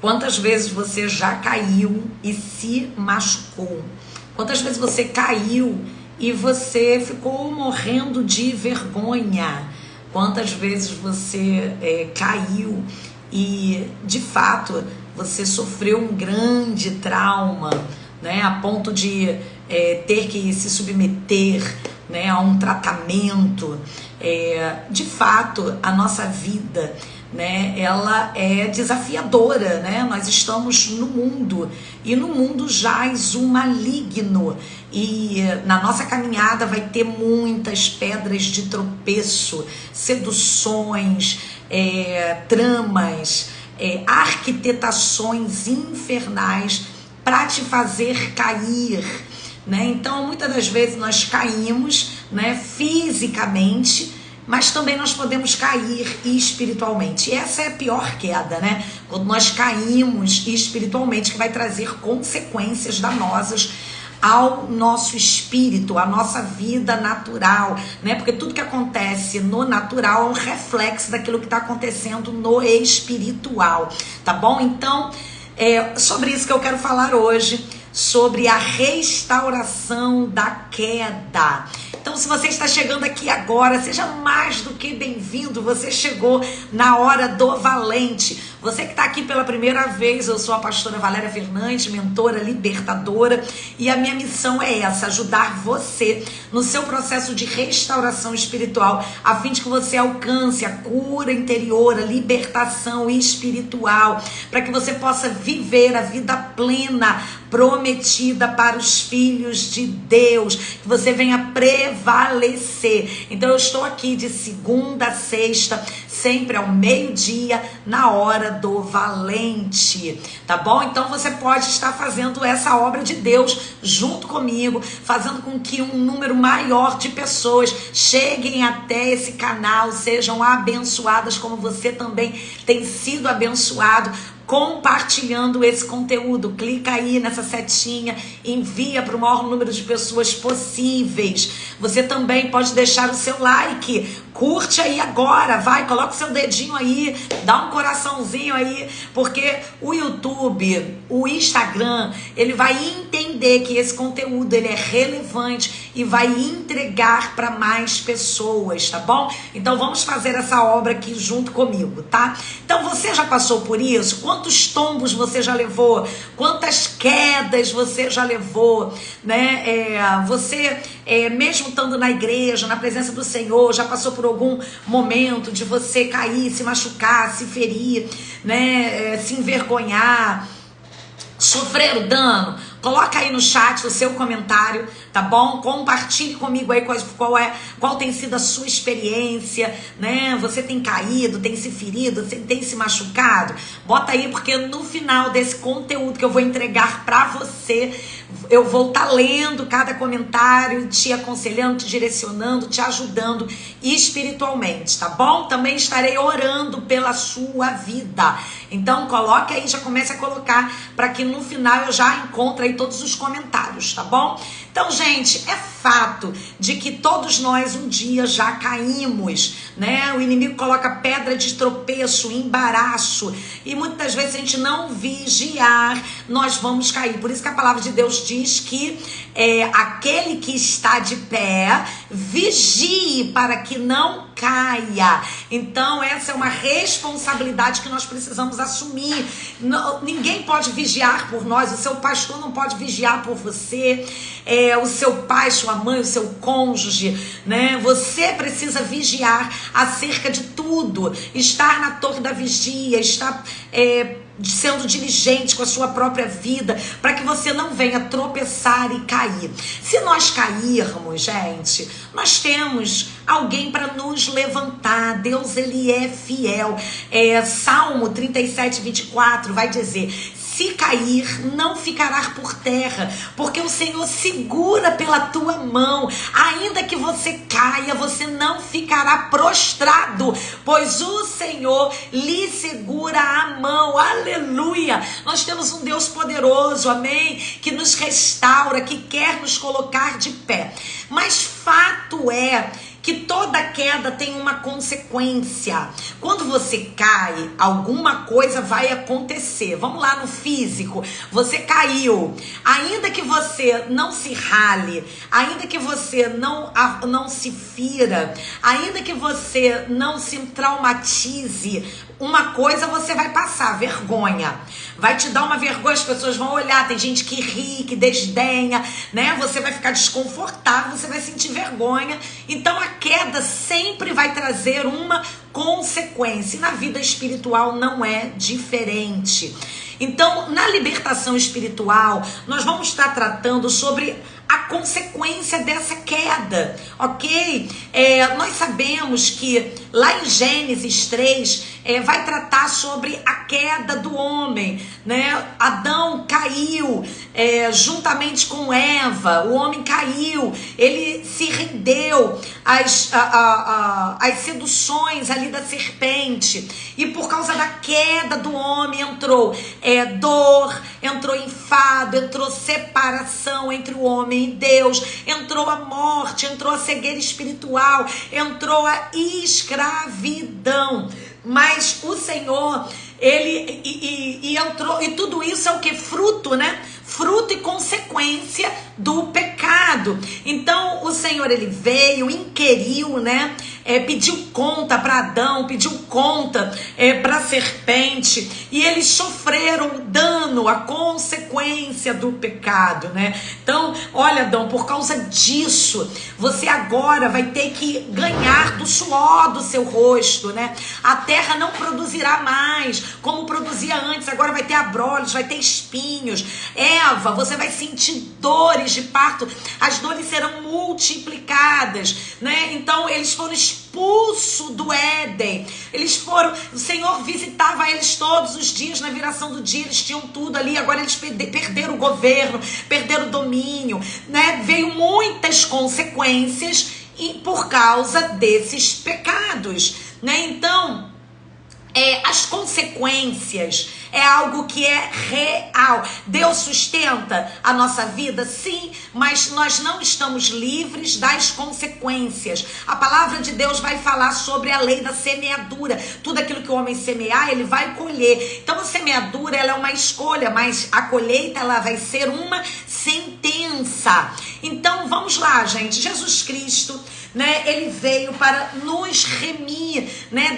Quantas vezes você já caiu e se machucou? Quantas vezes você caiu e você ficou morrendo de vergonha? Quantas vezes você caiu e, de fato, você sofreu um grande trauma, né, a ponto de ter que se submeter, né, a um tratamento? De fato, a nossa vida, né, ela é desafiadora, né? Nós estamos no mundo e no mundo jaz o maligno, e na nossa caminhada vai ter muitas pedras de tropeço, seduções, tramas, arquitetações infernais para te fazer cair, né? Então, muitas das vezes nós caímos, né, fisicamente, mas também nós podemos cair espiritualmente. E essa é a pior queda, né? Quando nós caímos espiritualmente, que vai trazer consequências danosas ao nosso espírito, à nossa vida natural, né? Porque tudo que acontece no natural é um reflexo daquilo que está acontecendo no espiritual, tá bom? Então, sobre isso que eu quero falar hoje, sobre a restauração da queda. Então, se você está chegando aqui agora, seja mais do que bem-vindo. Você chegou na hora do valente. Você que está aqui pela primeira vez, eu sou a pastora Valéria Fernandes, mentora libertadora, e a minha missão é essa: ajudar você no seu processo de restauração espiritual, a fim de que você alcance a cura interior, a libertação espiritual, para que você possa viver a vida plena prometida para os filhos de Deus, que você venha prevalecer. Então eu estou aqui de segunda a sexta, sempre ao meio-dia, na hora do valente, tá bom? Então você pode estar fazendo essa obra de Deus junto comigo, fazendo com que um número maior de pessoas cheguem até esse canal, sejam abençoadas como você também tem sido abençoado, compartilhando esse conteúdo. Clica aí nessa setinha, envia para o maior número de pessoas possíveis. Você também pode deixar o seu like, curte aí agora, vai, coloca o seu dedinho aí, dá um coraçãozinho aí, porque o YouTube, o Instagram, ele vai entender que esse conteúdo ele é relevante e vai entregar para mais pessoas, tá bom? Então vamos fazer essa obra aqui junto comigo, tá? Então você já passou por isso? Quantos tombos você já levou? Quantas quedas você já levou, né? Você, mesmo estando na igreja, na presença do Senhor, já passou por algum momento de você cair, se machucar, se ferir, né? Se envergonhar, sofrer o dano? Coloca aí no chat o seu comentário, tá bom? Compartilhe comigo aí qual tem sido a sua experiência, né? Você tem caído, tem se ferido, tem se machucado? Bota aí, porque no final desse conteúdo que eu vou entregar pra você, eu vou estar lendo cada comentário, te aconselhando, te direcionando, te ajudando espiritualmente, tá bom? Também estarei orando pela sua vida. Então coloque aí, já comece a colocar, para que no final eu já encontre aí todos os comentários, tá bom? Então, gente, é fato de que todos nós um dia já caímos, né? O inimigo coloca pedra de tropeço, embaraço, e muitas vezes a gente não vigiar, nós vamos cair. Por isso que a palavra de Deus diz que aquele que está de pé, vigie para que não caia. Então essa é uma responsabilidade que nós precisamos assumir. Ninguém pode vigiar por nós, o seu pastor não pode vigiar por você, o seu pai, sua mãe, o seu cônjuge, né? Você precisa vigiar acerca de tudo, estar na torre da vigia, estar sendo diligente com a sua própria vida, para que você não venha tropeçar e cair. Se nós cairmos, gente, nós temos alguém para nos levantar. Deus, ele é fiel. Salmo 37, 24 vai dizer: se cair, não ficará por terra, porque o Senhor segura pela tua mão. Ainda que você caia, você não ficará prostrado, pois o Senhor lhe segura a mão. Aleluia! Nós temos um Deus poderoso, amém? Que nos restaura, que quer nos colocar de pé. Mas fato é que toda queda tem uma consequência. Quando você cai, alguma coisa vai acontecer. Vamos lá no físico. Você caiu. Ainda que você não se rale, ainda que você não se fira, ainda que você não se traumatize, uma coisa você vai passar, vergonha. Vai te dar uma vergonha, as pessoas vão olhar, tem gente que ri, que desdenha, né? Você vai ficar desconfortável, você vai sentir vergonha. Então a queda sempre vai trazer uma consequência. E na vida espiritual não é diferente. Então, na libertação espiritual, nós vamos estar tratando sobre a consequência dessa queda, ok? Nós sabemos que lá em Gênesis 3 vai tratar sobre a queda do homem, né? Adão caiu juntamente com Eva, o homem caiu, ele se rendeu às seduções ali da serpente, e por causa da queda do homem entrou dor, entrou enfado, entrou separação entre o homem e Deus, entrou a morte, entrou a cegueira espiritual, entrou a escravidão. Mas o Senhor, ele entrou, e tudo isso é o que? Fruto, né? Fruto e consequência do pecado. Então o Senhor, ele veio, inquiriu, né? Pediu conta para Adão, pediu conta para a serpente, e eles sofreram dano, a consequência do pecado, né? Então, olha, Adão, por causa disso, você agora vai ter que ganhar do suor do seu rosto, né? A terra não produzirá mais como produzia antes, agora vai ter abrolhos, vai ter espinhos. Eva, você vai sentir dores de parto, as dores serão multiplicadas, né? Então, eles foram expulsos do Éden, o Senhor visitava eles todos os dias, na viração do dia eles tinham tudo ali, agora eles perderam o governo, perderam o domínio, né? Veio muitas consequências por causa desses pecados, né? Então, as consequências é algo que é real. Deus sustenta a nossa vida? Sim, mas nós não estamos livres das consequências. A palavra de Deus vai falar sobre a lei da semeadura. Tudo aquilo que o homem semear, ele vai colher. Então a semeadura, ela é uma escolha, mas a colheita, ela vai ser uma sentença. Então vamos lá, gente. Jesus Cristo, né, ele veio para nos remir, né,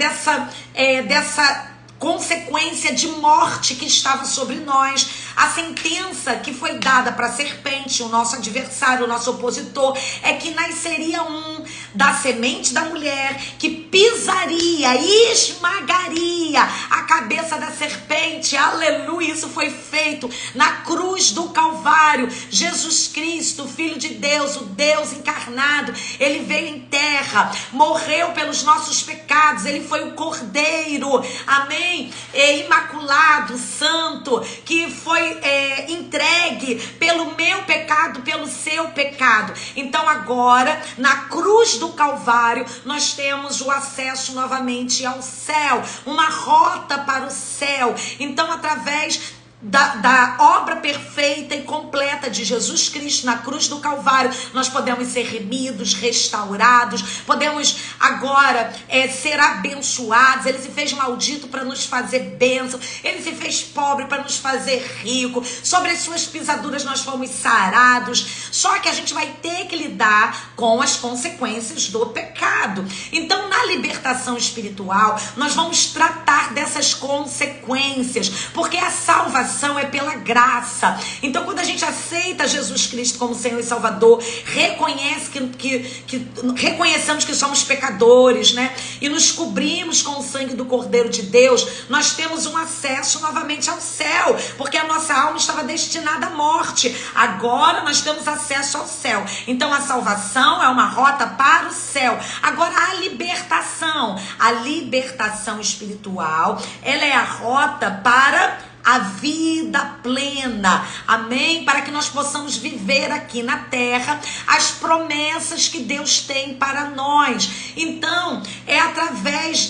dessa consequência de morte que estava sobre nós. A sentença que foi dada para a serpente, o nosso adversário, o nosso opositor, é que nasceria um da semente da mulher que pisaria, esmagaria a cabeça da serpente. Aleluia, isso foi feito na cruz do Calvário. Jesus Cristo, Filho de Deus, o Deus encarnado, ele veio em terra, morreu pelos nossos pecados, ele foi o Cordeiro, amém? Imaculado, santo, que foi entregue pelo meu pecado, pelo seu pecado. Então agora, na cruz do Calvário, nós temos o acesso novamente ao céu, uma rota para o céu. Então, através da obra perfeita e completa de Jesus Cristo na cruz do Calvário, nós podemos ser remidos, restaurados, podemos agora ser abençoados. Ele se fez maldito para nos fazer bênção, ele se fez pobre para nos fazer rico, sobre as suas pisaduras nós fomos sarados. Só que a gente vai ter que lidar com as consequências do pecado. Então, na libertação espiritual, nós vamos tratar dessas consequências, porque a salvação é pela graça. Então, quando a gente aceita Jesus Cristo como Senhor e Salvador, reconhecemos que somos pecadores, né? E nos cobrimos com o sangue do Cordeiro de Deus, nós temos um acesso novamente ao céu, porque a nossa alma estava destinada à morte. Agora nós temos acesso ao céu. Então, a salvação é uma rota para o céu. Agora, a libertação espiritual, ela é a rota para a vida plena, amém? Para que nós possamos viver aqui na terra as promessas que Deus tem para nós. Então, é através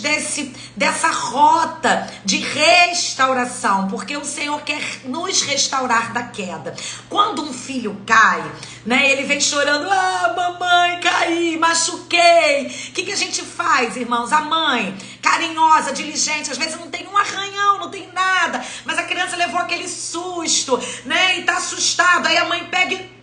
dessa rota de restauração, porque o Senhor quer nos restaurar da queda. Quando um filho cai, né, ele vem chorando: ah, mamãe, caí, machuquei. O que a gente faz, irmãos? A mãe, carinhosa, diligente, às vezes não tem um arranhão, não tem nada, mas a criança levou aquele susto, né, e tá assustado. Aí a mãe pega e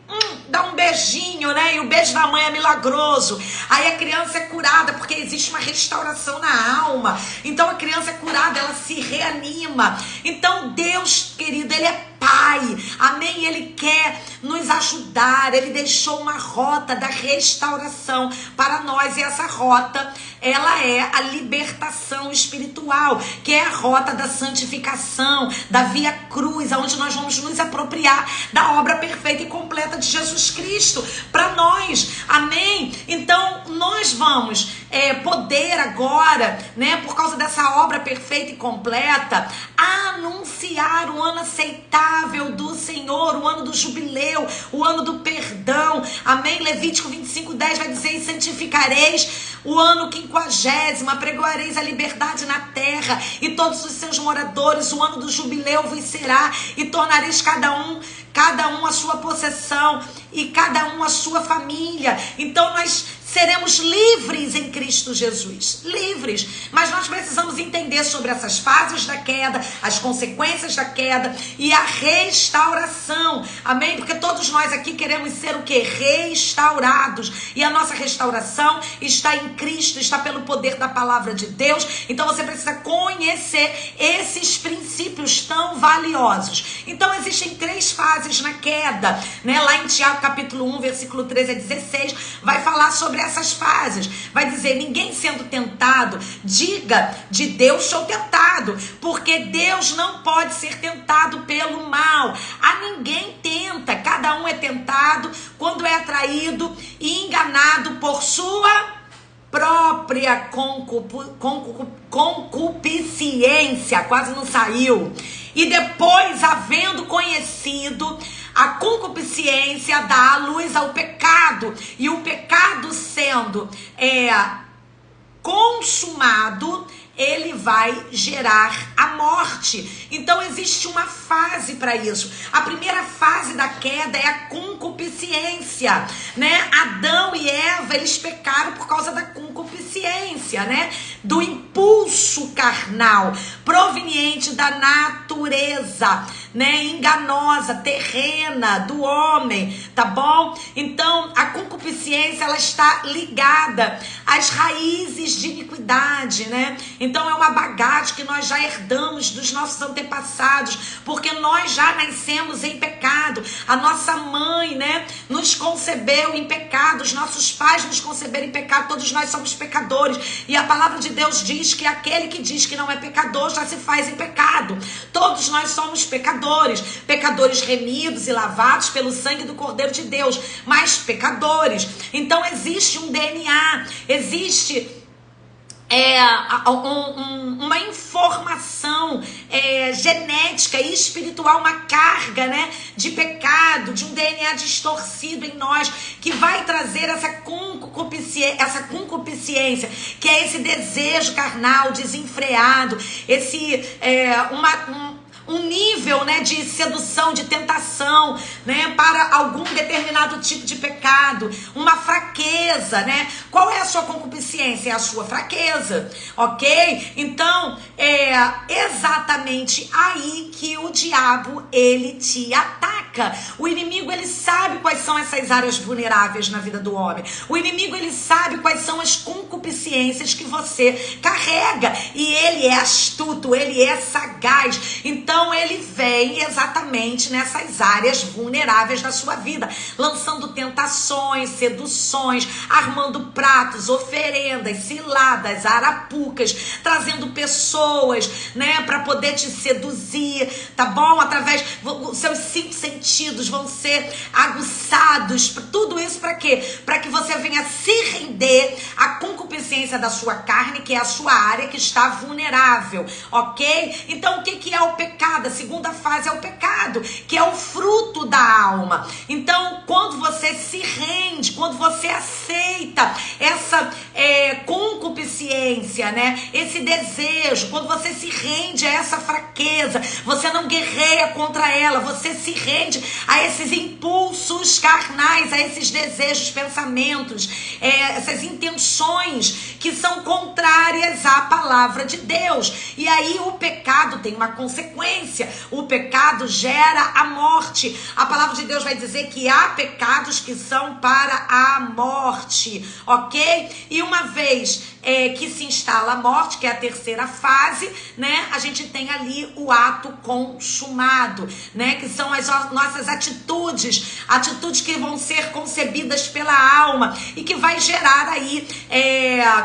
dá um beijinho, né? E o beijo da mãe é milagroso. Aí a criança é curada, porque existe uma restauração na alma. Então a criança é curada, ela se reanima. Então Deus, querido, Ele é Pai, amém? Ele quer nos ajudar. Ele deixou uma rota da restauração para nós, e essa rota, ela é a libertação espiritual, que é a rota da santificação, da via cruz, onde nós vamos nos apropriar da obra perfeita e completa de Jesus Cristo para nós, amém? Então nós vamos poder agora, né, por causa dessa obra perfeita e completa, anunciar o ano aceitável do Senhor, o ano do jubileu, o ano do perdão, amém? Levítico 25:10 vai dizer: e santificareis o ano 50º, apregoareis a liberdade na terra, e todos os seus moradores, o ano do jubileu vos será, e tornareis cada um a sua possessão, e cada um a sua família. Então nós seremos livres em Cristo Jesus, livres, mas nós precisamos entender sobre essas fases da queda, as consequências da queda e a restauração, amém? Porque todos nós aqui queremos ser o quê? Restaurados, e a nossa restauração está em Cristo, está pelo poder da palavra de Deus. Então você precisa conhecer esses princípios tão valiosos. Então existem 3 fases na queda, né? Lá em Tiago capítulo 1, versículo 13 a 16, vai falar sobre essas fases. Vai dizer: ninguém sendo tentado, diga de Deus sou tentado, porque Deus não pode ser tentado pelo mal. A ninguém tenta, cada um é tentado quando é atraído e enganado por sua própria concupiscência, quase não saiu. E depois, havendo conhecido a concupiscência, dá a luz ao pecado, e o pecado sendo consumado, ele vai gerar a morte. Então existe uma fase para isso. A primeira fase da queda é a concupiscência, né? Adão e Eva, eles pecaram por causa da concupiscência, né? Do impulso carnal, proveniente da natureza, né? Enganosa, terrena do homem, tá bom? Então a concupiscência, ela está ligada às raízes de iniquidade, né? Então é uma bagagem que nós já herdamos dos nossos antepassados, porque nós já nascemos em pecado. A nossa mãe, né, nos concebeu em pecado, os nossos pais nos conceberam em pecado, todos nós somos pecadores. E a palavra de Deus diz que aquele que diz que não é pecador já se faz em pecado. Todos nós somos pecadores, pecadores remidos e lavados pelo sangue do Cordeiro de Deus, mas pecadores. Então existe um DNA, existe uma informação genética e espiritual, uma carga, né, de pecado, de um DNA distorcido em nós, que vai trazer essa concupiscência, que é esse desejo carnal desenfreado, um nível, né, de sedução, de tentação, né, para algum determinado tipo de pecado, uma fraqueza, né? Qual é a sua concupiscência? É a sua fraqueza, ok? Então, é exatamente aí que o diabo, ele te ataca. O inimigo, ele sabe quais são essas áreas vulneráveis na vida do homem. O inimigo, ele sabe quais são as concupiscências que você carrega, e ele é astuto, ele é sagaz. Então ele vem exatamente nessas áreas vulneráveis da sua vida, lançando tentações, seduções, armando pratos, oferendas, ciladas, arapucas, trazendo pessoas, né, para poder te seduzir, tá bom? Através, os seus 5 sentidos vão ser aguçados. Tudo isso para quê? Para que você venha se render à concupiscência da sua carne, que é a sua área que está vulnerável, ok? Então o que é o pecado? A 2 segunda fase é o pecado, que é o fruto da alma. Então, quando você se rende, quando você aceita essa concupiscência, né? Esse desejo, quando você se rende a essa fraqueza, você não guerreia contra ela, você se rende a esses impulsos carnais, a esses desejos, pensamentos, essas intenções que são contrárias à palavra de Deus. E aí o pecado tem uma consequência. O pecado gera a morte. A palavra de Deus vai dizer que há pecados que são para a morte, ok? E uma vez que se instala a morte, que é a terceira fase, né? A gente tem ali o ato consumado, né? Que são as nossas atitudes que vão ser concebidas pela alma e que vai gerar aí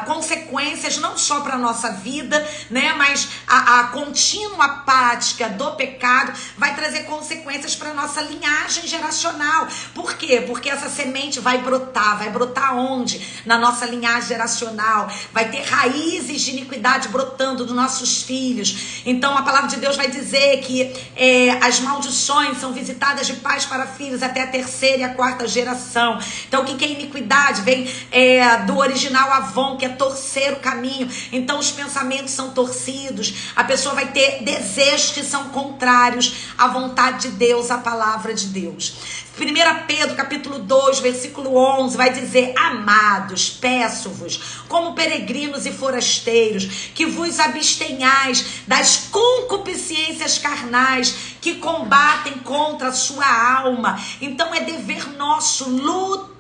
consequências não só para a nossa vida, né? Mas a contínua prática do pecado vai trazer consequências para a nossa linhagem geracional. Por quê? Porque essa semente vai brotar onde? Na nossa linhagem geracional. Vai ter raízes de iniquidade brotando dos nossos filhos. Então a palavra de Deus vai dizer que as maldições são visitadas de pais para filhos até a terceira e a quarta geração. Então o que é iniquidade? Vem do original avon, que é torcer o caminho. Então os pensamentos são torcidos. A pessoa vai ter desejos que são contrários à vontade de Deus, à palavra de Deus. 1 Pedro capítulo 2, versículo 11, vai dizer: amados, peço-vos, como peregrinos e forasteiros, que vos abstenhais das concupiscências carnais que combatem contra a sua alma. Então é dever nosso lutar.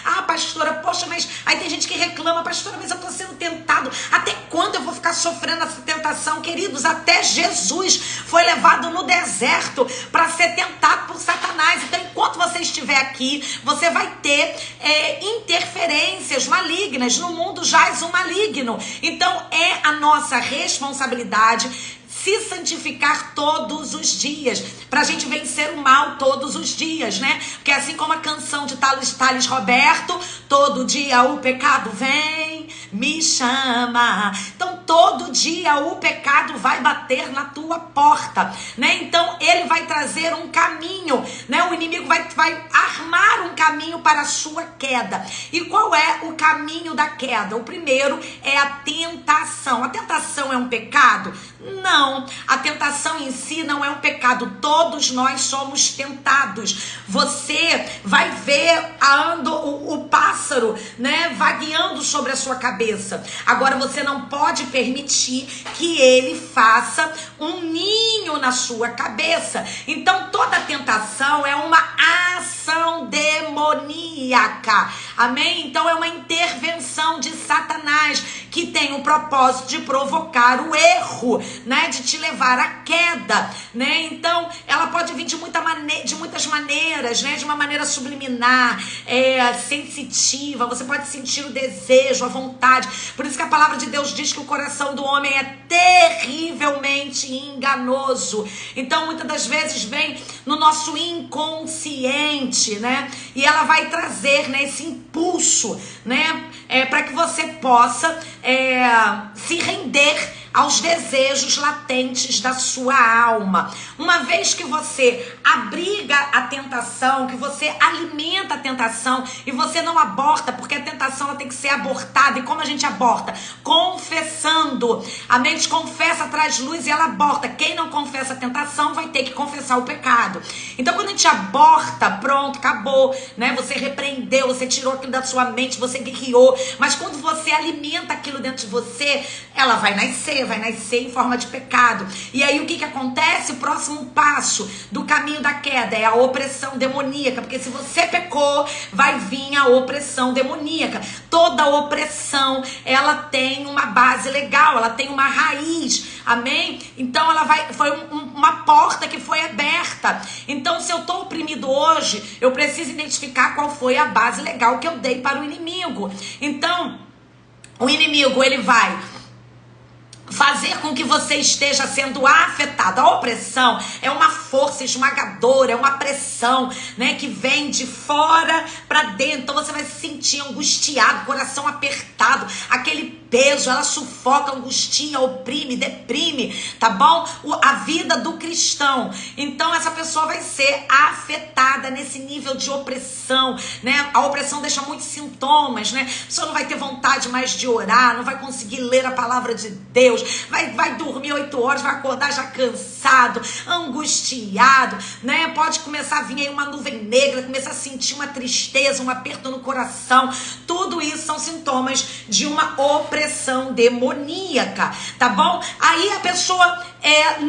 Ah, pastora, poxa, mas aí tem gente que reclama: pastora, mas eu estou sendo tentado. Até quando eu vou ficar sofrendo essa tentação? Queridos, até Jesus foi levado no deserto para ser tentado por Satanás. Então, enquanto você estiver aqui, você vai ter interferências malignas. No mundo jaz um maligno. Então é a nossa responsabilidade se santificar todos os dias, pra gente vencer o mal todos os dias, né? Porque assim como a canção de Thales Roberto, todo dia o pecado vem, me chama. Então todo dia o pecado vai bater na tua porta, né? Então ele vai trazer um caminho, né? O inimigo vai armar um caminho para a sua queda. E qual é o caminho da queda? O primeiro é a tentação. A tentação é um pecado? Não, a tentação em si não é um pecado. Todos nós somos tentados. Você vai ver o pássaro, né, vagueando sobre a sua cabeça. Agora você não pode permitir que ele faça um ninho na sua cabeça. Então toda tentação é uma ação demoníaca. Amém? Então é uma intervenção de Satanás que tem o propósito de provocar o erro, né? De te levar à queda, né? Então ela pode vir de muitas maneiras, né? De uma maneira subliminar, sensitiva. Você pode sentir o desejo, a vontade. Por isso que a palavra de Deus diz que o coração do homem é terrivelmente enganoso. Então muitas das vezes vem no nosso inconsciente, né? E ela vai trazer, né, esse impulso, né, para que você possa se render aos desejos latentes da sua alma. Uma vez que você abriga a tentação, que você alimenta a tentação e você não aborta, porque a tentação ela tem que ser abortada. E como a gente aborta? Confessando. A mente confessa, traz luz e ela aborta. Quem não confessa a tentação vai ter que confessar o pecado. Então quando a gente aborta, pronto, acabou, né? Você repreendeu, você tirou aquilo da sua mente, você guiou. Mas quando você alimenta aquilo dentro de você, ela vai nascer em forma de pecado. E aí o que acontece? O próximo passo do caminho da queda é a opressão demoníaca, porque se você pecou, vai vir a opressão demoníaca. Toda opressão, ela tem uma base legal, ela tem uma raiz, amém? Então foi uma porta que foi aberta. Então se eu estou oprimido hoje, eu preciso identificar qual foi a base legal que eu dei para o inimigo. Então o inimigo, ele vai fazer com que você esteja sendo afetado. A opressão é uma força esmagadora, é uma pressão, né, que vem de fora para dentro. Então você vai se sentir angustiado, coração apertado, aquele peso, ela sufoca, angustia, oprime, deprime, tá bom? A vida do cristão. Então essa pessoa vai ser afetada nesse nível de opressão, né? A opressão deixa muitos sintomas, né? A pessoa não vai ter vontade mais de orar, não vai conseguir ler a palavra de Deus, vai dormir 8 horas, vai acordar já cansado, angustiado, né? Pode começar a vir aí uma nuvem negra, começar a sentir uma tristeza, um aperto no coração. Tudo isso são sintomas de uma opressão demoníaca, tá bom? Aí a pessoa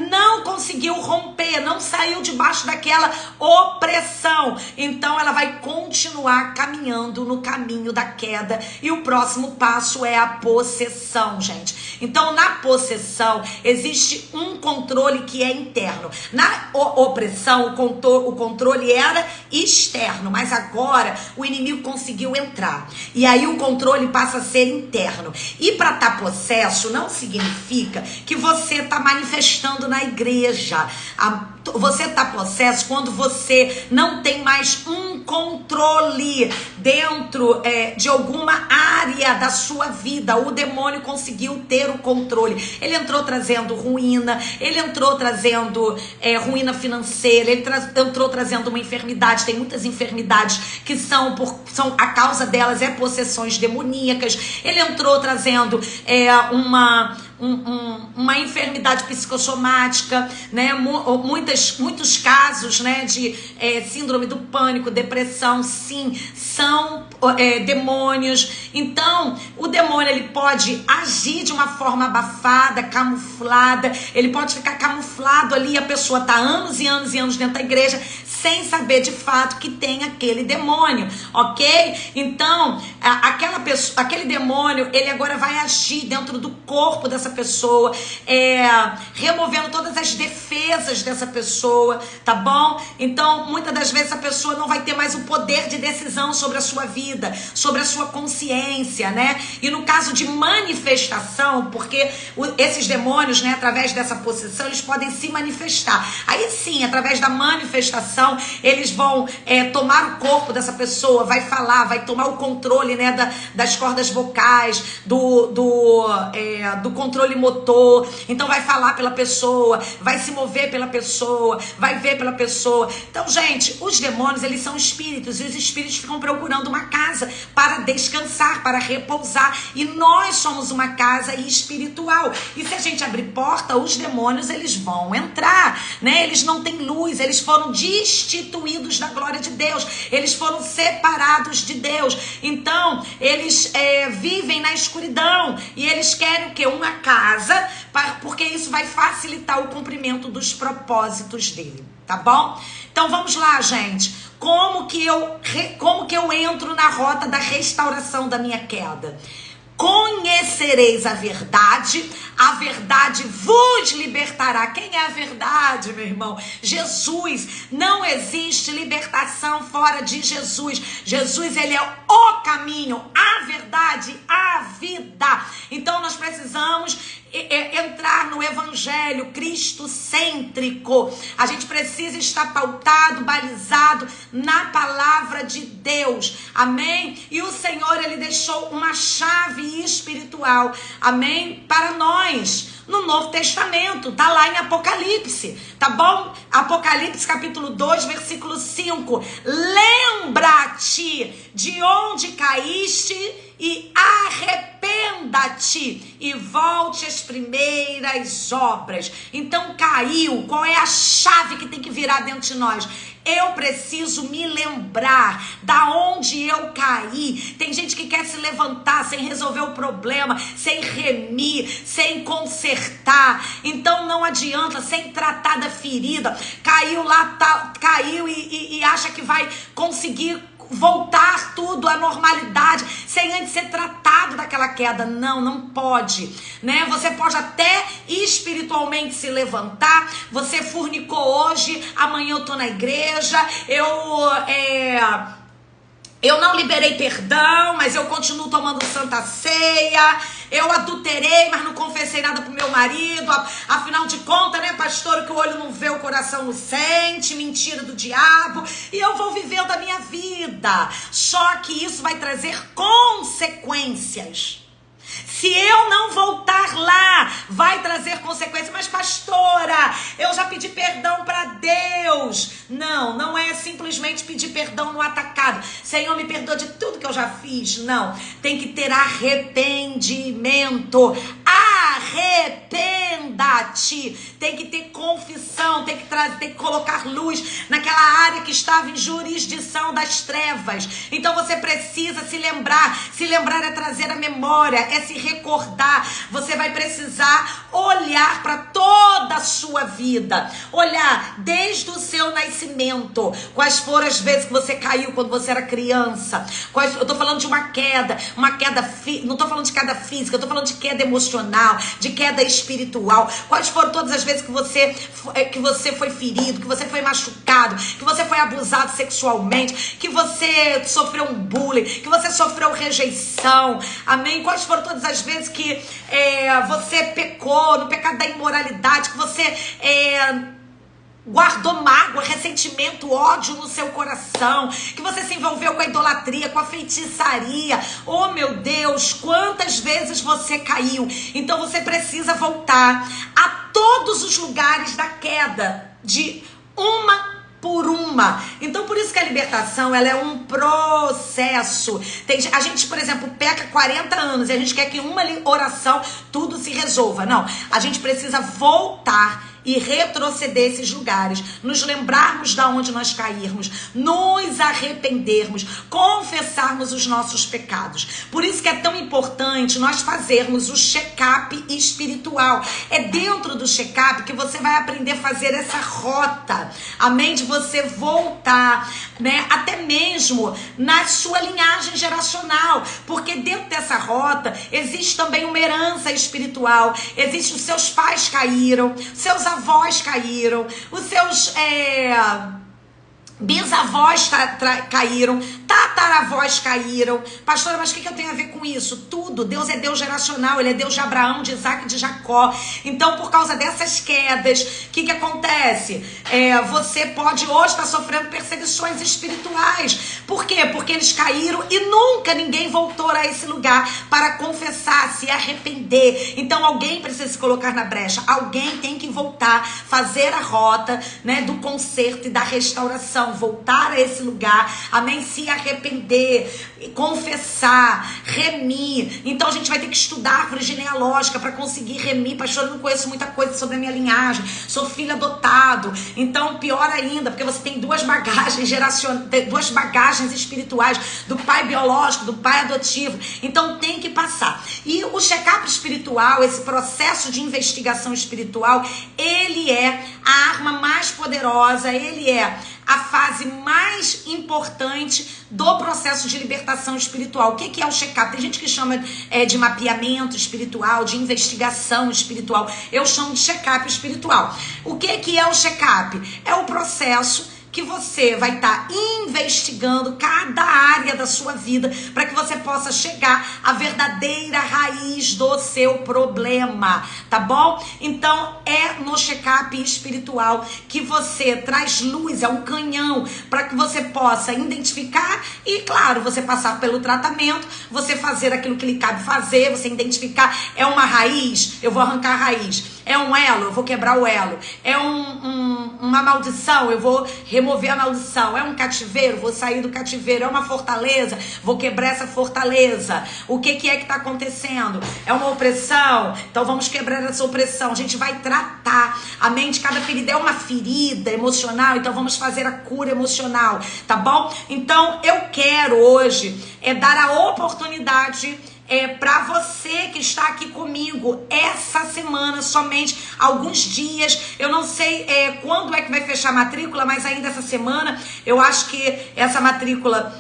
não conseguiu romper, não saiu debaixo daquela opressão, então ela vai continuar caminhando no caminho da queda, e o próximo passo é a possessão, gente. Então na possessão existe um controle que é interno. Na opressão o controle era externo, mas agora o inimigo conseguiu entrar, e aí o controle passa a ser interno. E para estar possesso não significa que você está manifestando na igreja. Você está possesso quando você não tem mais um controle dentro de alguma área da sua vida. O demônio conseguiu ter o controle. Ele entrou trazendo ruína, ele entrou trazendo ruína financeira, ele entrou trazendo uma enfermidade. Tem muitas enfermidades que a causa delas é possessões demoníacas. Ele entrou trazendo uma enfermidade psicossomática, né? Muitos casos, né, de síndrome do pânico, depressão, sim, são demônios. Então, o demônio ele pode agir de uma forma abafada, camuflada, ele pode ficar camuflado ali, a pessoa tá anos e anos e anos dentro da igreja, sem saber de fato que tem aquele demônio, ok? Então, aquele demônio, ele agora vai agir dentro do corpo dessa pessoa, removendo todas as defesas dessa pessoa, tá bom? Então, muitas das vezes a pessoa não vai ter mais o poder de decisão sobre a sua vida, sobre a sua consciência, né? E no caso de manifestação, porque esses demônios, né, através dessa possessão, eles podem se manifestar. Aí sim, através da manifestação, eles vão tomar o corpo dessa pessoa, vai falar, vai tomar o controle, né, das cordas vocais, do controle motor. Então vai falar pela pessoa, vai se mover pela pessoa, vai ver pela pessoa. Então, gente, os demônios, eles são espíritos, e os espíritos ficam procurando uma casa para descansar, para repousar, e nós somos uma casa espiritual, e se a gente abrir porta, os demônios, eles vão entrar, né? Eles não têm luz, eles foram destituídos da glória de Deus, eles foram separados de Deus, então eles vivem na escuridão, e eles querem o quê? Uma casa, porque isso vai facilitar o cumprimento dos propósitos dele, tá bom? Então vamos lá, gente. Como que eu entro na rota da restauração da minha queda? Conhecereis a verdade vos libertará. Quem é a verdade, meu irmão? Jesus. Não existe libertação fora de Jesus. Jesus, ele é o caminho, a verdade, a vida. Então nós precisamos entrar no evangelho cristocêntrico. A gente precisa estar pautado, balizado na palavra de Deus, amém? E o Senhor, ele deixou uma chave espiritual, amém? Para nós, no Novo Testamento, tá lá em Apocalipse, tá bom? Apocalipse capítulo 2, versículo 5. Lembra-te de onde caíste e arrependa-te e volte às primeiras obras. Então caiu, qual é a chave que tem que virar dentro de nós? Eu preciso me lembrar da onde eu caí. Tem gente que quer se levantar sem resolver o problema, sem remir, sem consertar. Então não adianta, sem tratar da ferida. Caiu lá, caiu e acha que vai conseguir voltar tudo à normalidade sem antes ser tratado daquela queda. Não pode, né? Você pode até espiritualmente se levantar. Você fornicou hoje, amanhã eu tô na igreja, eu não liberei perdão, mas eu continuo tomando santa ceia. Eu adulterei, mas não confessei nada pro meu marido. Afinal de contas, né, pastor, que o olho não vê, o coração não sente. Mentira do diabo. E eu vou vivendo a minha vida. Só que isso vai trazer consequências. Se eu não voltar lá, vai trazer consequências. Mas pastora, eu já pedi perdão para Deus. Não, não é simplesmente pedir perdão no atacado. Senhor, me perdoa de tudo que eu já fiz. Não, tem que ter arrependimento. Arrependa-te. Tem que ter confissão, tem que colocar luz naquela área que estava em jurisdição das trevas. Então você precisa se lembrar. Se lembrar é trazer a memória, é se recordar. Você vai precisar olhar para toda a sua vida, olhar desde o seu nascimento, quais foram as vezes que você caiu quando você era criança. Eu tô falando de uma queda, não tô falando de queda física, eu tô falando de queda emocional, de queda espiritual. Quais foram todas as vezes que você foi ferido, que você foi machucado, que você foi abusado sexualmente, que você sofreu um bullying, que você sofreu rejeição, amém? Quais foram todas as vezes que você pecou no pecado da imoralidade, que você guardou mágoa, ressentimento, ódio no seu coração, que você se envolveu com a idolatria, com a feitiçaria. Oh meu Deus, quantas vezes você caiu. Então você precisa voltar a todos os lugares da queda, de uma por uma. Então por isso que a libertação, ela é um processo. A gente, por exemplo, peca 40 anos e a gente quer que uma oração tudo se resolva. Não, a gente precisa voltar e retroceder esses lugares, nos lembrarmos de onde nós cairmos, nos arrependermos, confessarmos os nossos pecados. Por isso que é tão importante nós fazermos o check-up espiritual. É dentro do check-up que você vai aprender a fazer essa rota, amém? De você voltar, né? Até mesmo na sua linhagem geracional, porque dentro dessa rota existe também uma herança espiritual. Existe os seus pais caíram, seus avós caíram, os seus bisavós caíram, tataravós caíram. Pastora, mas o que eu tenho a ver com isso? Tudo. Deus é Deus geracional, Ele é Deus de Abraão, de Isaac e de Jacó. Então, por causa dessas quedas, o que acontece? Você pode hoje estar sofrendo perseguições espirituais. Por quê? Porque eles caíram e nunca ninguém voltou a esse lugar para confessar, se arrepender. Então, alguém precisa se colocar na brecha. Alguém tem que voltar, fazer a rota, né, do conserto e da restauração. Voltar a esse lugar, amém? Se arrepender, confessar, remir. Então a gente vai ter que estudar a árvore genealógica para conseguir remir. Pastor, eu não conheço muita coisa sobre a minha linhagem, sou filho adotado. Então pior ainda, porque você tem duas bagagens duas bagagens espirituais, do pai biológico, do pai adotivo. Então tem que passar. E o check-up espiritual, esse processo de investigação espiritual, ele é a arma mais poderosa, ele é a fase mais importante do processo de libertação espiritual. O que é o check-up? Tem gente que chama de mapeamento espiritual, de investigação espiritual. Eu chamo de check-up espiritual. O que é o check-up? É o processo que você vai estar investigando cada área da sua vida para que você possa chegar à verdadeira raiz do seu problema, tá bom? Então é no check-up espiritual que você traz luz, é um canhão para que você possa identificar e, claro, você passar pelo tratamento, você fazer aquilo que lhe cabe fazer, você identificar, é uma raiz, eu vou arrancar a raiz. É um elo, eu vou quebrar o elo. É uma maldição, eu vou remover a maldição. É um cativeiro, vou sair do cativeiro. É uma fortaleza, vou quebrar essa fortaleza. O que é que está acontecendo? É uma opressão, então vamos quebrar essa opressão. A gente vai tratar a mente, cada ferida é uma ferida emocional, então vamos fazer a cura emocional, tá bom? Então eu quero hoje dar a oportunidade para você que está aqui comigo essa semana, somente alguns dias. Eu não sei quando é que vai fechar a matrícula, mas ainda essa semana, eu acho que essa matrícula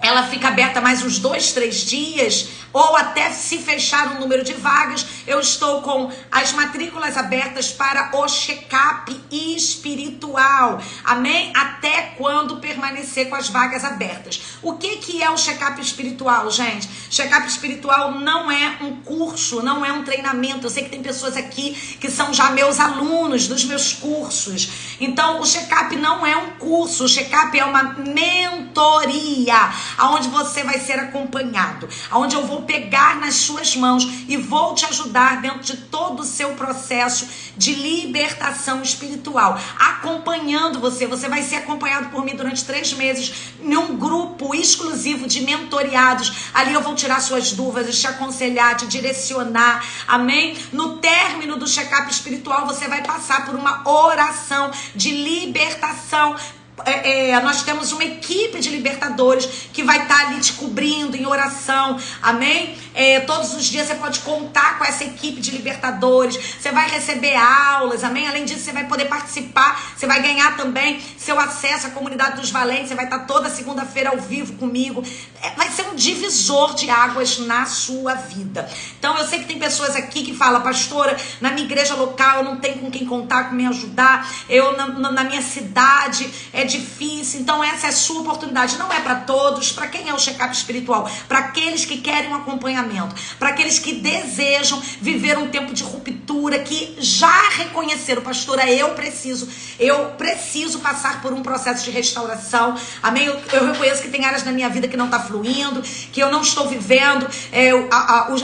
ela fica aberta mais uns 2, 3 dias, ou até se fechar o número de vagas. Eu estou com as matrículas abertas para o check-up espiritual, amém? Até quando permanecer com as vagas abertas. O que é o check-up espiritual, gente? Check-up espiritual não é um curso, não é um treinamento. Eu sei que tem pessoas aqui que são já meus alunos dos meus cursos. Então, o check-up não é um curso, o check-up é uma mentoria. aonde você vai ser acompanhado, aonde eu vou pegar nas suas mãos e vou te ajudar dentro de todo o seu processo de libertação espiritual, acompanhando você. Você vai ser acompanhado por mim durante 3 meses, em um grupo exclusivo de mentoreados. Ali eu vou tirar suas dúvidas, te aconselhar, te direcionar, amém? No término do check-up espiritual, você vai passar por uma oração de libertação. Nós temos uma equipe de libertadores que vai estar ali te cobrindo em oração, amém? Todos os dias você pode contar com essa equipe de libertadores, você vai receber aulas, amém? Além disso, você vai poder participar, você vai ganhar também seu acesso à comunidade dos valentes, você vai estar toda segunda-feira ao vivo comigo, vai ser um divisor de águas na sua vida. Então eu sei que tem pessoas aqui que falam: pastora, na minha igreja local eu não tenho com quem contar, com me ajudar, eu na minha cidade é difícil. Então essa é a sua oportunidade. Não é para todos. Para quem é o check-up espiritual? Para aqueles que querem um acompanhamento, para aqueles que desejam viver um tempo de ruptura, que já reconheceram: pastora, eu preciso passar por um processo de restauração, amém? Eu reconheço que tem áreas na minha vida que não está fluindo, que eu não estou vivendo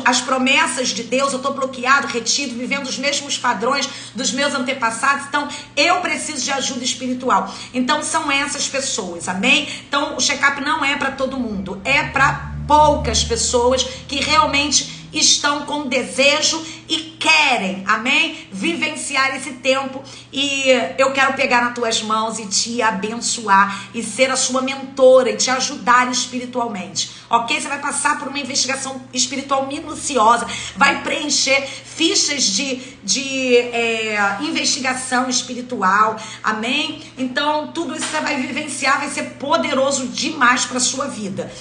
as promessas de Deus, eu estou bloqueado, retido, vivendo os mesmos padrões dos meus antepassados. Então eu preciso de ajuda espiritual. Então são essas pessoas, amém? Então o check-up não é para todo mundo, é para poucas pessoas que realmente estão com desejo e querem, amém? Vivenciar esse tempo. E eu quero pegar nas tuas mãos e te abençoar e ser a sua mentora e te ajudar espiritualmente, ok? Você vai passar por uma investigação espiritual minuciosa, vai preencher fichas de investigação espiritual, amém? Então tudo isso você vai vivenciar, vai ser poderoso demais para a sua vida.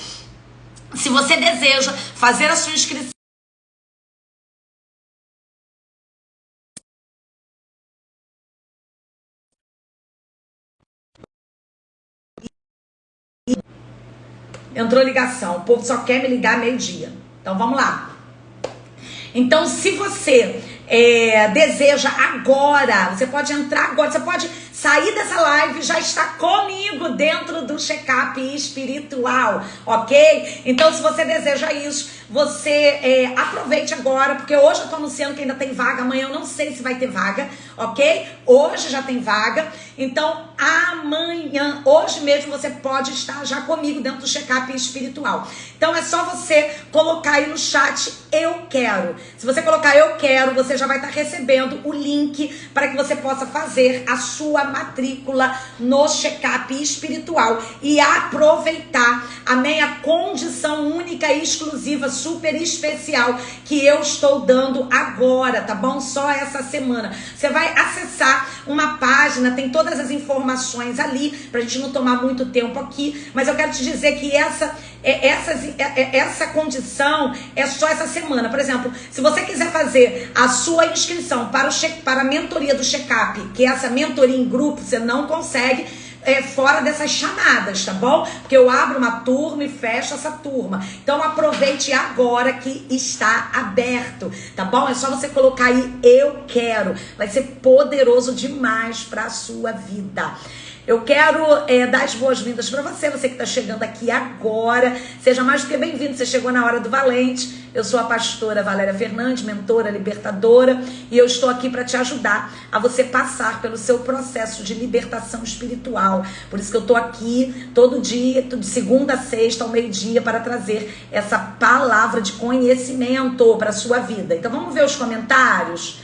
Se você deseja fazer a sua inscrição, entrou ligação, o povo só quer me ligar meio-dia. Então vamos lá. Então, se você deseja agora, você pode entrar agora, você pode sair dessa live e já estar comigo dentro do check-up espiritual, ok? Então, se você deseja isso, você aproveite agora, porque hoje eu tô anunciando que ainda tem vaga, amanhã eu não sei se vai ter vaga, ok? Hoje já tem vaga, então amanhã, hoje mesmo, você pode estar já comigo dentro do check-up espiritual. Então é só você colocar aí no chat: eu quero. Se você colocar eu quero, você já vai estar recebendo o link para que você possa fazer a sua matrícula no check-up espiritual e aproveitar, amém, a condição única e exclusiva, super especial que eu estou dando agora, tá bom? Só essa semana. Você vai acessar uma página, tem todas as informações ali, pra gente não tomar muito tempo aqui, mas eu quero te dizer que essa condição é só essa semana. Por exemplo, se você quiser fazer a sua inscrição para a mentoria do check-up, que é essa mentoria em grupo, você não consegue fora dessas chamadas, tá bom? Porque eu abro uma turma e fecho essa turma. Então aproveite agora que está aberto, tá bom? É só você colocar aí eu quero. Vai ser poderoso demais para a sua vida. Eu quero dar as boas-vindas para você que está chegando aqui agora. Seja mais do que bem-vindo, você chegou na hora do valente. Eu sou a pastora Valéria Fernandes, mentora, libertadora, e eu estou aqui para te ajudar a você passar pelo seu processo de libertação espiritual. Por isso que eu estou aqui todo dia, de segunda a sexta, ao meio-dia, para trazer essa palavra de conhecimento para a sua vida. Então vamos ver os comentários.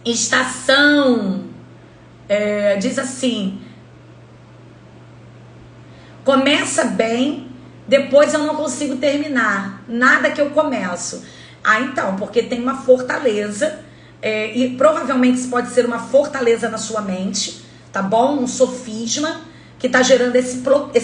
Estação diz assim: começa bem, depois eu não consigo terminar nada que eu começo. Então, porque tem uma fortaleza, e provavelmente isso pode ser uma fortaleza na sua mente, tá bom? Um sofisma que está gerando esse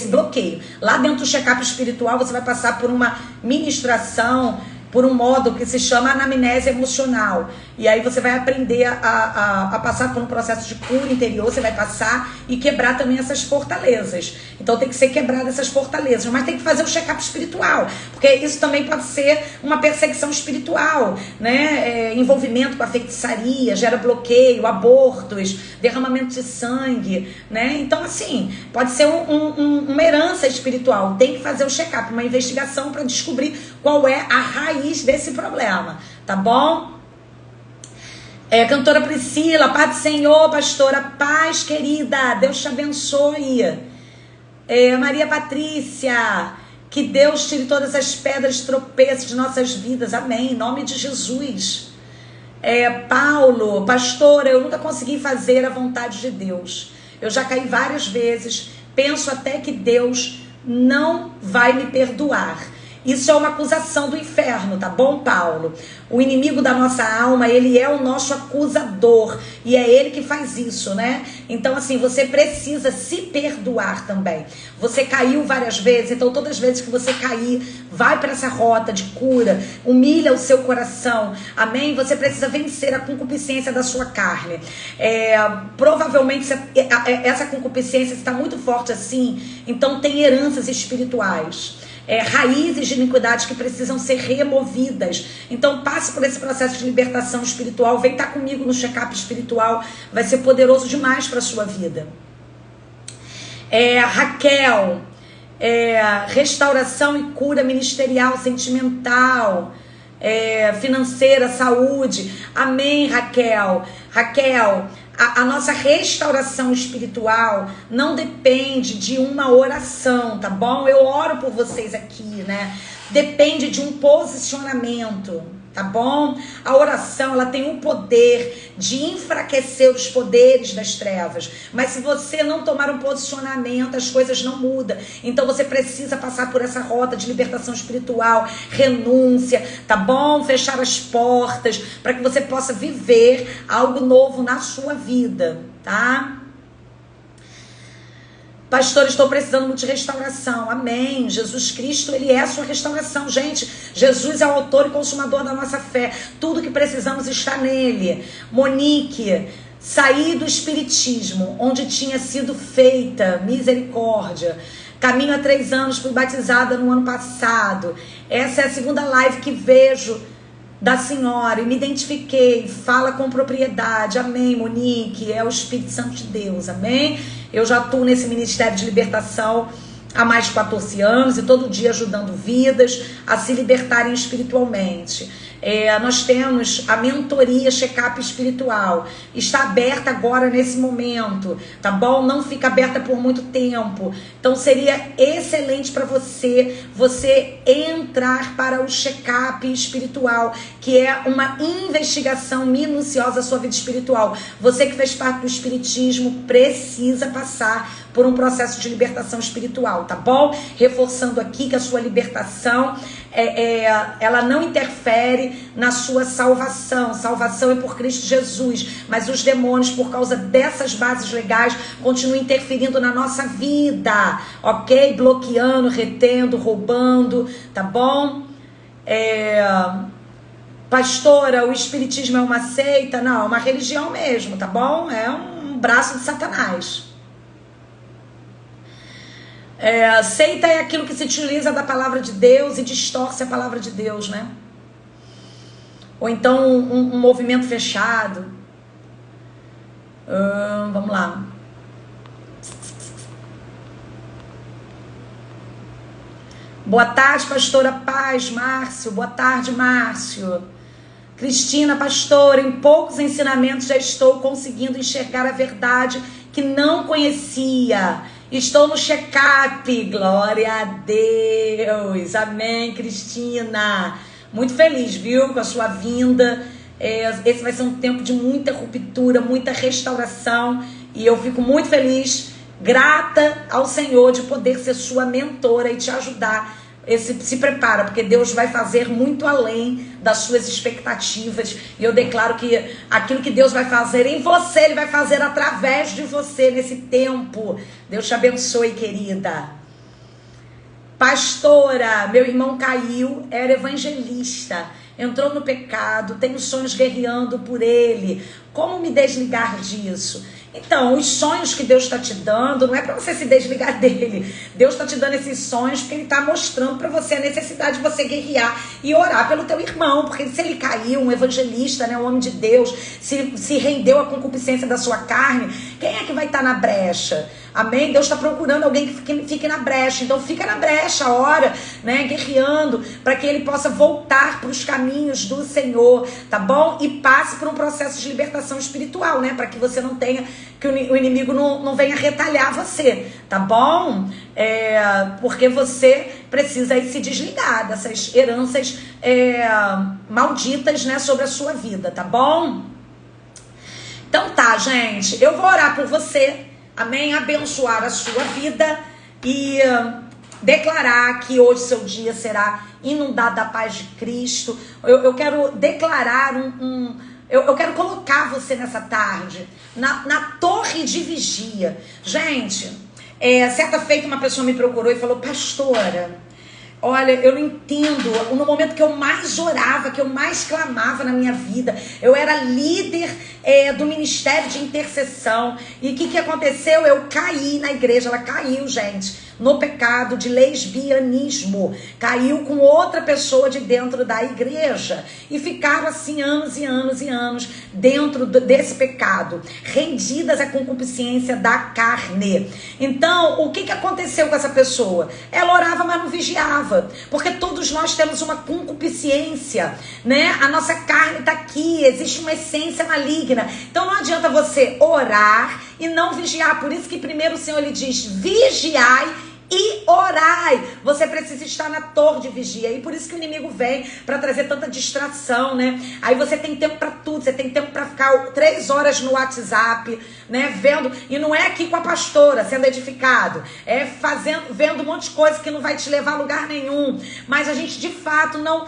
bloqueio. Lá dentro do check-up espiritual você vai passar por uma ministração por um modo que se chama anamnese emocional. E aí você vai aprender a passar por um processo de cura interior, você vai passar e quebrar também essas fortalezas. Então tem que ser quebrada essas fortalezas, mas tem que fazer o check-up espiritual, porque isso também pode ser uma perseguição espiritual, né? Envolvimento com a feitiçaria, gera bloqueio, abortos, derramamento de sangue, né? Então assim, pode ser uma herança espiritual. Tem que fazer o check-up, uma investigação para descobrir qual é a raiz desse problema, tá bom? Cantora Priscila, paz do Senhor, pastora, paz, querida, Deus te abençoe. Maria Patrícia, que Deus tire todas as pedras de tropeço de nossas vidas, amém, em nome de Jesus. Paulo, pastora, eu nunca consegui fazer a vontade de Deus, eu já caí várias vezes, penso até que Deus não vai me perdoar. Isso é uma acusação do inferno, tá bom, Paulo? O inimigo da nossa alma, ele é o nosso acusador. E é ele que faz isso, né? Então, assim, você precisa se perdoar também. Você caiu várias vezes, então todas as vezes que você cair, vai para essa rota de cura, humilha o seu coração, amém? Você precisa vencer a concupiscência da sua carne. Provavelmente essa concupiscência está muito forte assim, então tem heranças espirituais. Raízes de iniquidade que precisam ser removidas. Então passe por esse processo de libertação espiritual, vem estar comigo no check-up espiritual, vai ser poderoso demais para a sua vida. Raquel, restauração e cura ministerial, sentimental, financeira, saúde, amém, Raquel. A nossa restauração espiritual não depende de uma oração, tá bom? Eu oro por vocês aqui, né? Depende de um posicionamento, tá bom? A oração, ela tem o poder de enfraquecer os poderes das trevas. Mas se você não tomar um posicionamento, as coisas não mudam. Então você precisa passar por essa rota de libertação espiritual, renúncia, tá bom? Fechar as portas para que você possa viver algo novo na sua vida, tá? Pastor, estou precisando muito de restauração. Amém. Jesus Cristo, ele é a sua restauração. Gente, Jesus é o autor e consumador da nossa fé. Tudo que precisamos está nele. Monique, saí do espiritismo, onde tinha sido feita misericórdia. Caminho há 3 anos, fui batizada no ano passado. Essa é a segunda live que vejo da senhora e me identifiquei. Fala com propriedade. Amém, Monique. É o Espírito Santo de Deus. Amém. Eu já atuo nesse ministério de libertação há mais de 14 anos e todo dia ajudando vidas a se libertarem espiritualmente. Nós temos a mentoria check-up espiritual, está aberta agora nesse momento, tá bom? Não fica aberta por muito tempo, então seria excelente para você entrar para o check-up espiritual, que é uma investigação minuciosa da sua vida espiritual. Você que fez parte do espiritismo precisa passar por um processo de libertação espiritual, tá bom? Reforçando aqui que a sua libertação ela não interfere na sua salvação. Salvação é por Cristo Jesus, mas os demônios, por causa dessas bases legais, continuam interferindo na nossa vida, ok? Bloqueando, retendo, roubando, tá bom? Pastora, o espiritismo é uma seita? Não, é uma religião mesmo, tá bom? É um braço de Satanás. Seita é aquilo que se utiliza da palavra de Deus e distorce a palavra de Deus, né? Ou então um movimento fechado. Vamos lá. Boa tarde, pastora Paz, Márcio. Boa tarde, Márcio. Cristina, pastora, em poucos ensinamentos já estou conseguindo enxergar a verdade que não conhecia. Estou no check-up, glória a Deus, amém, Cristina, muito feliz, viu, com a sua vinda. Esse vai ser um tempo de muita ruptura, muita restauração, e eu fico muito feliz, grata ao Senhor de poder ser sua mentora e te ajudar. Se prepara, porque Deus vai fazer muito além das suas expectativas. E eu declaro que aquilo que Deus vai fazer em você, Ele vai fazer através de você nesse tempo. Deus te abençoe, querida. Pastora, meu irmão caiu, era evangelista, entrou no pecado, tenho sonhos guerreando por ele. Como me desligar disso? Então, os sonhos que Deus está te dando, não é para você se desligar dele. Deus está te dando esses sonhos porque ele está mostrando para você a necessidade de você guerrear e orar pelo teu irmão. Porque se ele caiu, um evangelista, né, um homem de Deus, se rendeu à concupiscência da sua carne, quem é que vai estar na brecha? Amém? Deus está procurando alguém que fique na brecha. Então fica na brecha, ora, né, guerreando, para que ele possa voltar para os caminhos do Senhor, tá bom? E passe por um processo de libertação espiritual, né? Para que você não tenha, que o inimigo não venha retalhar você, tá bom? Porque você precisa aí se desligar dessas heranças malditas, né, sobre a sua vida, tá bom? Então tá, gente, eu vou orar por você. Amém? Abençoar a sua vida e declarar que hoje seu dia será inundado da paz de Cristo. Eu quero declarar eu quero colocar você nessa tarde na torre de vigia. Gente, certa feita uma pessoa me procurou e falou: pastora, olha, eu não entendo. No momento que eu mais orava, que eu mais clamava na minha vida, eu era líder do ministério de intercessão. E o que aconteceu? Eu caí na igreja. Ela caiu, gente, no pecado de lesbianismo. Caiu com outra pessoa de dentro da igreja. E ficaram assim anos e anos e anos dentro desse pecado, rendidas à concupiscência da carne. Então, o que aconteceu com essa pessoa? Ela orava, mas não vigiava. Porque todos nós temos uma concupiscência, né? A nossa carne está aqui, existe uma essência maligna. Então não adianta você orar e não vigiar. Por isso que primeiro o Senhor lhe diz: vigiai e orai. Você precisa estar na torre de vigia. E por isso que o inimigo vem para trazer tanta distração, né? Aí você tem tempo para tudo. Você tem tempo para ficar 3 horas no WhatsApp, né? Vendo. E não é aqui com a pastora sendo edificado. É vendo um monte de coisa que não vai te levar a lugar nenhum. Mas a gente de fato não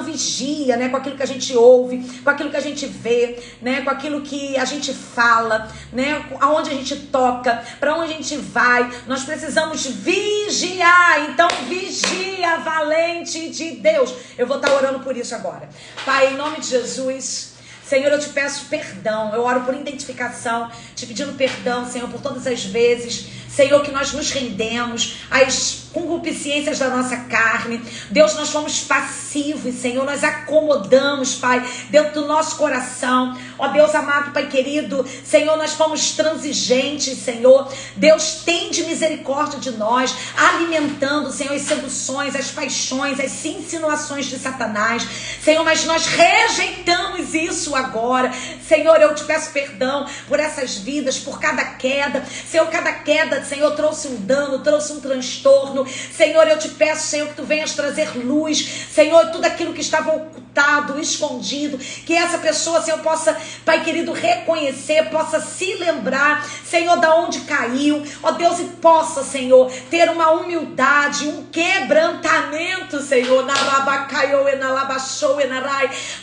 vigia, né? Com aquilo que a gente ouve, com aquilo que a gente vê, né? Com aquilo que a gente fala, né? Aonde a gente toca, para onde a gente vai. Nós precisamos vigiar. Então vigia, valente de Deus. Eu vou estar orando por isso agora. Pai, em nome de Jesus, Senhor, eu te peço perdão. Eu oro por identificação, te pedindo perdão, Senhor, por todas as vezes, Senhor, que nós nos rendemos às concupiscências da nossa carne. Deus, nós fomos passivos, Senhor, nós acomodamos, Pai, dentro do nosso coração. Ó Deus amado, Pai querido, Senhor, nós fomos transigentes, Senhor. Deus, tende misericórdia de nós, alimentando, Senhor, as seduções, as paixões, as insinuações de Satanás. Senhor, mas nós rejeitamos isso agora. Senhor, eu te peço perdão por essas vidas, por cada queda. Senhor, cada queda, Senhor, trouxe um dano, trouxe um transtorno. Senhor, eu te peço, Senhor, que tu venhas trazer luz. Senhor, tudo aquilo que estava ocultado, escondido, que essa pessoa, Senhor, possa, Pai querido, reconhecer, possa se lembrar, Senhor, da onde caiu. Ó Deus, e possa, Senhor, ter uma humildade, um quebrantamento, Senhor,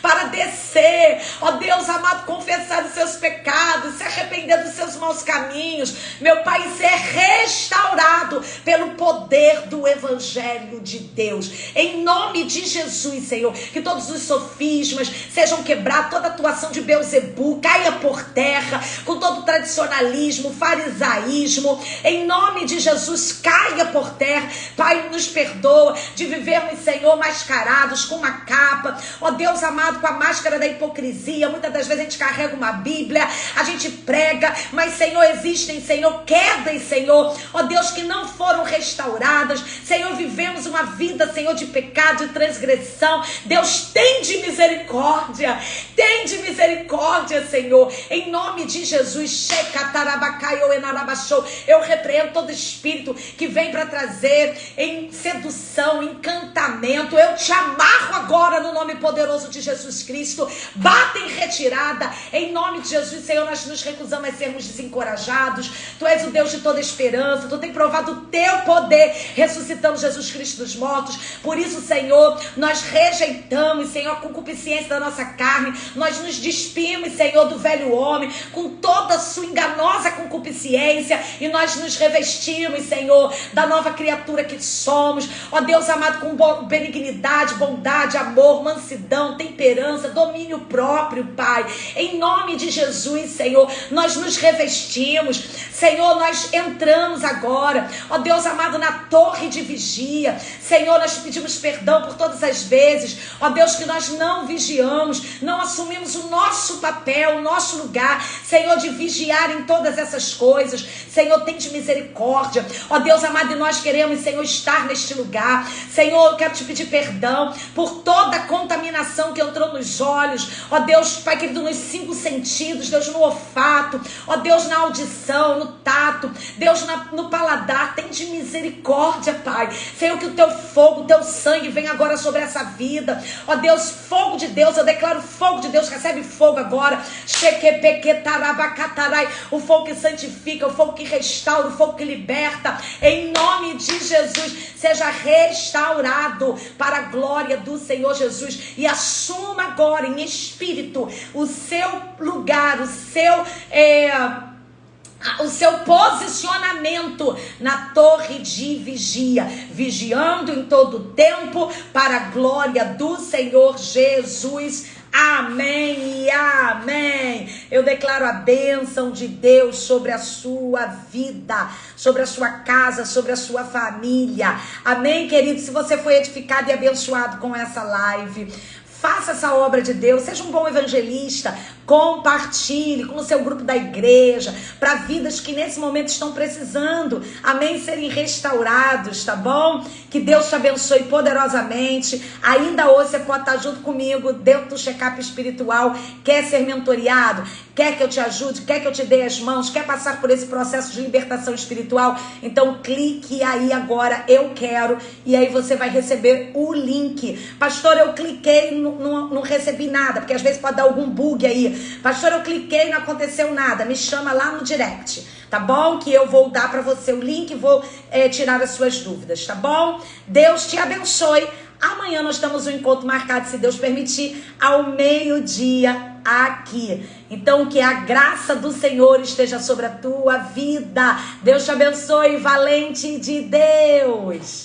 para descer, ó Deus amado, confessar os seus pecados, se arrepender dos seus maus caminhos, meu Pai, ser restaurado pelo poder do Evangelho de Deus, em nome de Jesus, Senhor, que todos os sofismas sejam quebrados, toda atuação de Beelzebu caia por terra, com todo o tradicionalismo, farisaísmo, em nome de Jesus, caia por terra. Pai, nos perdoa de vivermos, Senhor, mascarados com uma capa, ó Deus amado, com a máscara da hipocrisia. Muitas das vezes a gente carrega uma Bíblia, a gente prega, mas, Senhor, existem, Senhor, quedas, Senhor, ó Deus, que não foram restauradas. Senhor, vivemos uma vida, Senhor, de pecado e transgressão. Deus, tende misericórdia, Senhor, em nome de Jesus. Eu repreendo todo espírito que vem para trazer em sedução, encantamento. Eu te amarro agora no nome poderoso de Jesus Cristo. Bata em retirada, em nome de Jesus. Senhor, nós nos recusamos a sermos desencorajados. Tu és o Deus de toda esperança, tu tem provado o teu poder, ressuscitando Jesus Cristo dos mortos. Por isso, Senhor, nós rejeitamos, Senhor, a concupiscência da nossa carne. Nós nos despimos, Senhor, do velho homem, com todo toda a sua enganosa concupiscência e nós nos revestimos, Senhor, da nova criatura que somos, ó Deus amado, com benignidade, bondade, amor, mansidão, temperança, domínio próprio, Pai, em nome de Jesus, Senhor, nós nos revestimos, Senhor, nós entramos agora, ó Deus amado, na torre de vigia, Senhor, nós te pedimos perdão por todas as vezes, ó Deus, que nós não vigiamos, não assumimos o nosso papel, o nosso lugar, Senhor, de vigiar em todas essas coisas, Senhor, tende misericórdia, ó Deus amado, e nós queremos, Senhor, estar neste lugar, Senhor, eu quero te pedir perdão por toda a contaminação que entrou nos olhos, ó Deus, Pai querido, nos 5 sentidos, Deus, no olfato, ó Deus, na audição, no tato, Deus, no paladar, tende misericórdia, Pai, Senhor, que o teu fogo, o teu sangue venha agora sobre essa vida, ó Deus, fogo de Deus, eu declaro fogo de Deus, recebe fogo agora, o fogo que santifica, o fogo que restaura, o fogo que liberta, em nome de Jesus, seja restaurado para a glória do Senhor Jesus, e assuma agora em espírito o seu lugar, o seu posicionamento na torre de vigia, vigiando em todo tempo para a glória do Senhor Jesus. Amém e amém. Eu declaro a bênção de Deus sobre a sua vida, sobre a sua casa, sobre a sua família. Amém, querido? Se você foi edificado e abençoado com essa live, faça essa obra de Deus, seja um bom evangelista, compartilhe com o seu grupo da igreja, para vidas que nesse momento estão precisando, amém, serem restaurados, tá bom? Que Deus te abençoe poderosamente. Ainda hoje você pode estar junto comigo dentro do check-up espiritual. Quer ser mentoreado? Quer que eu te ajude? Quer que eu te dê as mãos? Quer passar por esse processo de libertação espiritual? Então clique aí agora, eu quero, e aí você vai receber o link. Pastor, eu cliquei, não recebi nada, porque às vezes pode dar algum bug aí. Pastor, eu cliquei e não aconteceu nada. Me chama lá no direct, tá bom? Que eu vou dar para você o link e vou tirar as suas dúvidas, tá bom? Deus te abençoe. Amanhã nós temos um encontro marcado, se Deus permitir, ao meio-dia aqui. Então, que a graça do Senhor esteja sobre a tua vida. Deus te abençoe, valente de Deus.